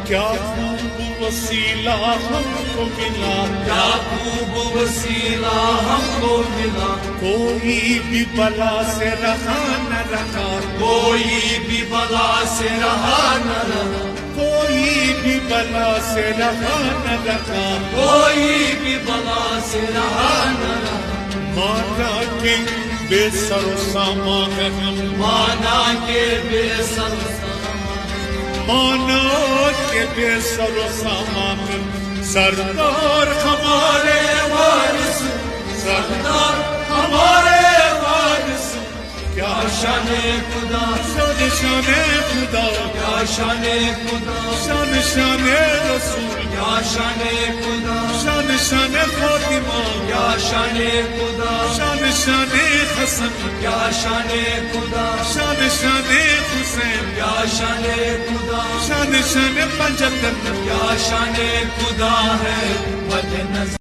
کیا خوب وسیلہ ہم کو ملا، کیا خوب وسیلہ ہم کو ملا، کوئی بھی بلا سے رہا نہ رہا، کوئی بھی بلا سے رہا نہ رہا، کوئی بھی بلا سے رہا نہ رہا، کوئی بھی بلا سے رہا نہ رہا، مانا کہ بے سر و سامان ہے ہم، مانا کہ بے سر و سامان، مانا کہ بے سر و سامان، سردار ہمارے وارث، سردار ہمارے وارث، کیا شان خدا، شان شان خدا، کیا شان خدا، شان شان رسول، کیا شان خدا، شان شان فاطمہ، کیا شان خدا، شان شان حسن، کیا شان خدا، شان شان حسین، کیا شان خدا، شان شان پنجتن، کیا شان خدا ہے وطن